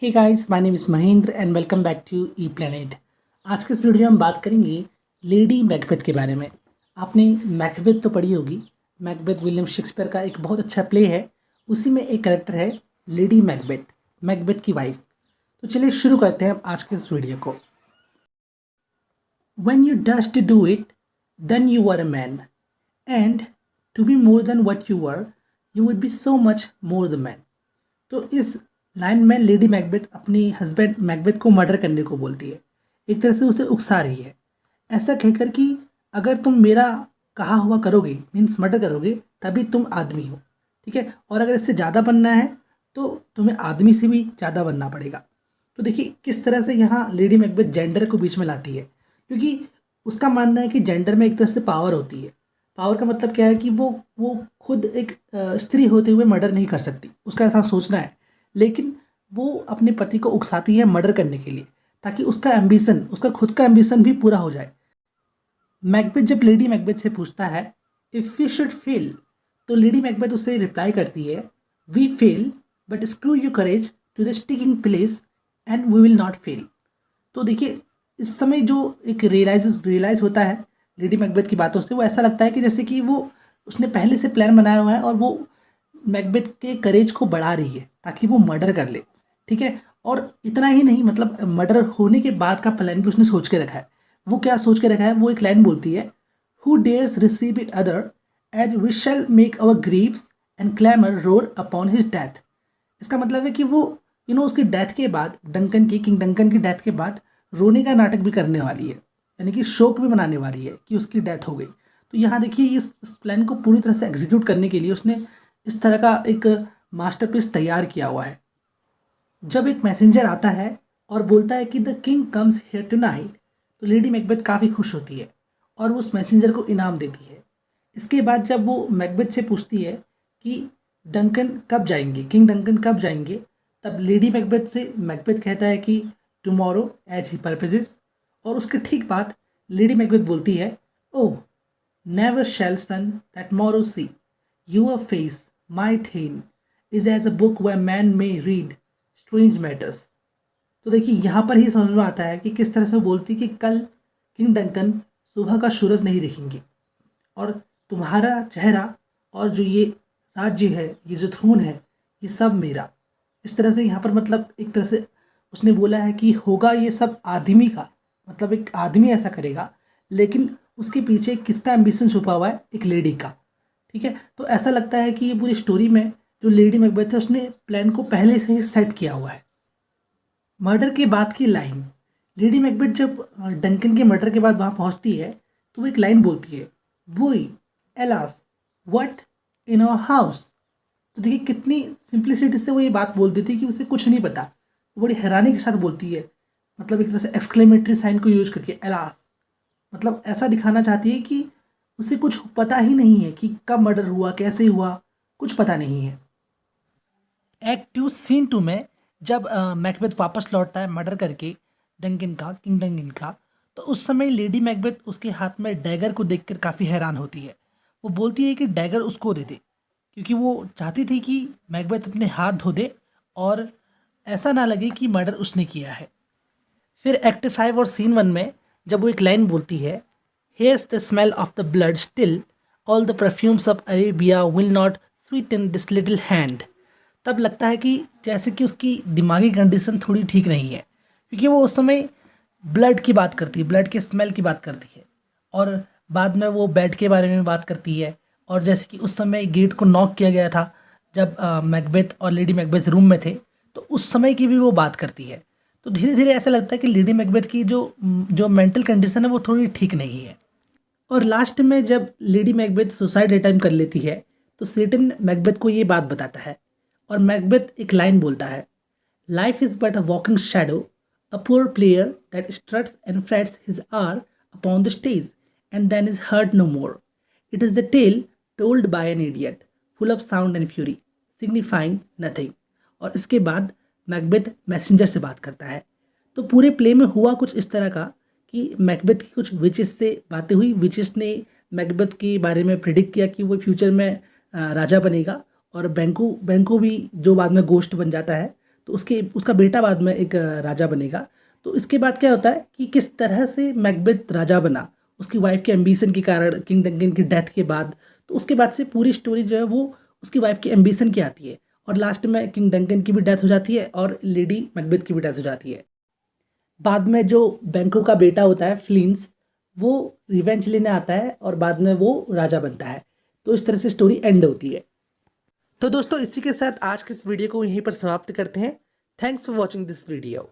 Hey guys, my name is Mahendra and welcome back to E planet. आज के इस video में हम बात करेंगे लेडी मैकबेथ के बारे में। आपने मैकबेथ तो पढ़ी होगी। मैकबेथ विलियम शेक्सपियर का एक बहुत अच्छा प्ले है। उसी में एक कैरेक्टर है लेडी मैकबेथ, मैकबेथ की वाइफ। तो चलिए शुरू करते हैं हम आज के इस वीडियो को। When you dash to do it, then you are a man. And to be more than what you were, you would be so much more the man. तो इस लाइन में लेडी मैकबेथ अपनी husband Macbeth को murder करने को बोलती है। एक तरह से उसे उकसा रही है, ऐसा कहकर कि अगर तुम मेरा कहा हुआ करोगे, मीन्स मर्डर करोगे, तभी तुम आदमी हो। ठीक है, और अगर इससे ज़्यादा बनना है तो तुम्हें आदमी से भी ज़्यादा बनना पड़ेगा। तो देखिए किस तरह से यहाँ लेडी मैकबेथ जेंडर को बीच में लाती है, क्योंकि उसका मानना है कि जेंडर में एक तरह से पावर होती है। पावर का मतलब क्या है कि वो खुद एक स्त्री होते हुए मर्डर नहीं कर सकती, उसका ऐसा सोचना है। लेकिन वो अपने पति को उकसाती है मर्डर करने के लिए, ताकि उसका एम्बिशन, उसका खुद का एम्बिशन भी पूरा हो जाए। मैकबेथ जब लेडी मैकबेथ से पूछता है इफ़ वी शुड फेल, तो लेडी मैकबेथ उससे रिप्लाई करती है we fail but screw your courage to the sticking place and we will not fail. तो देखिए इस समय जो एक रियलाइज होता है लेडी मैकबेथ की बातों से, वो ऐसा लगता है कि जैसे कि वो उसने पहले से प्लान बनाया हुआ है और वो मैकबेथ के करेज को बढ़ा रही है ताकि वो मर्डर कर ले। ठीक है, और इतना ही नहीं, मतलब मर्डर होने के बाद का प्लान भी उसने सोच के रखा है। वो क्या सोच के रखा है, वो एक लाइन बोलती है who dares receive it other as we shall make our griefs and clamour roar upon his death. इसका मतलब है कि वो उसकी डेथ के बाद, किंग डंकन की डेथ के बाद रोने का नाटक भी करने वाली है, यानी कि शोक भी मनाने वाली है कि उसकी डेथ हो गई। तो यहाँ देखिए इस प्लान को पूरी तरह से एग्जीक्यूट करने के लिए उसने इस तरह का एक मास्टरपीस तैयार किया हुआ है। जब एक मैसेंजर आता है और बोलता है कि the king comes here tonight, तो लेडी मैकबेथ काफ़ी खुश होती है और वो उस मैसेंजर को इनाम देती है। इसके बाद जब वो मैकबेथ से पूछती है कि डंकन कब जाएंगे, किंग डंकन कब जाएंगे, तब लेडी मैकबेथ से मैकबेथ कहता है कि टुमारो एज ही परपजेस। और उसके ठीक बाद लेडी मैकबेथ बोलती है ओह never shell sun that morrow see your face my thane is as a book where man may read strange matters. तो देखिए यहाँ पर ही समझ में आता है कि किस तरह से वो बोलती कि कल किंग डंकन सुबह का सूरज नहीं दिखेंगे और तुम्हारा चेहरा और जो ये राज्य है, ये जो थ्रोन है, ये सब मेरा। इस तरह से यहाँ पर मतलब एक तरह से उसने बोला है कि होगा ये सब आदमी का, मतलब एक आदमी ऐसा करेगा, लेकिन उसके पीछे किसका एम्बिशन छुपा हुआ है, एक लेडी का। ठीक है, तो ऐसा लगता है कि ये पूरी स्टोरी में जो लेडी मैकबेथ है उसने प्लान को पहले से ही सेट किया हुआ है। मर्डर के बाद की लाइन, लेडी मैकबेथ जब डंकन के मर्डर के बाद वहाँ पहुँचती है तो वो एक लाइन बोलती है वही alas what in our house. तो देखिए कितनी सिंप्लिसिटी से वो ये बात बोल देती है कि उसे कुछ नहीं पता। वो बड़ी हैरानी के साथ बोलती है, मतलब एक तरह से एक्सक्लेमेटरी साइन को यूज करके एलास, मतलब ऐसा दिखाना चाहती है कि उसे कुछ पता ही नहीं है कि कब मर्डर हुआ, कैसे हुआ, कुछ पता नहीं है। एक्ट 2 सीन 2 में जब मैकबेथ वापस लौटता है मर्डर करके डंकन का, किंग डंकन का, तो उस समय लेडी मैकबेथ उसके हाथ में डैगर को देखकर काफ़ी हैरान होती है। वो बोलती है कि डैगर उसको दे दे, क्योंकि वो चाहती थी कि मैकबेथ अपने हाथ धो दे और ऐसा ना लगे कि मर्डर उसने किया है। फिर एक्ट 5 और सीन 1 में जब वो एक लाइन बोलती है hairs the smell of the blood still all the perfumes of Arabia will not Sutton this little hand. तब लगता है कि जैसे कि उसकी दिमागी कंडीशन थोड़ी ठीक नहीं है, क्योंकि वो उस समय ब्लड की बात करती है, ब्लड के स्मेल की बात करती है, और बाद में वो बेड के बारे में बात करती है। और जैसे कि उस समय गेट को नॉक किया गया था जब मैकबेथ और लेडी मैकबेथ रूम में थे, तो उस समय की भी वो बात करती है। तो धीरे धीरे ऐसा लगता है कि लेडी मैकबेथ की जो जो मेंटल कंडीशन है वो थोड़ी ठीक नहीं है। और लास्ट में जब लेडी मैकबेथ सुसाइड अटेम्प्ट कर लेती है तो सेटन मैकबेथ को ये बात बताता है और मैकबेथ एक लाइन बोलता है life is but a walking shadow, a poor player that struts and frets his hour upon the stage and then is heard no more. It is the tale told by an idiot full of sound and fury signifying nothing. और इसके बाद Macbeth messenger से बात करता है। तो पूरे play में हुआ कुछ इस तरह का कि मैकबेथ की कुछ विचेस से बातें हुई, विचेस ने मैकबेथ के बारे में प्रिडिक्ट किया कि वो फ्यूचर में राजा बनेगा, और बैंको भी जो बाद में गोश्त बन जाता है। तो उसका बेटा बाद में एक राजा बनेगा। तो इसके बाद क्या होता है कि किस तरह से मैकबेथ राजा बना, उसकी वाइफ के एम्बिशन के कारण, किंग डंकन की डेथ के बाद। तो उसके बाद से पूरी स्टोरी जो है वो उसकी वाइफ की एम्बिशन की आती है, और लास्ट में किंग डंकन की भी डेथ हो जाती है और लेडी मैकबेथ की भी डेथ हो जाती है। बाद में जो बैंको का बेटा होता है फ्लिंस, वो रिवेंज लेने आता है और बाद में वो राजा बनता है। तो इस तरह से स्टोरी एंड होती है। तो दोस्तों, इसी के साथ आज की इस वीडियो को यहीं पर समाप्त करते हैं। Thanks for watching this video.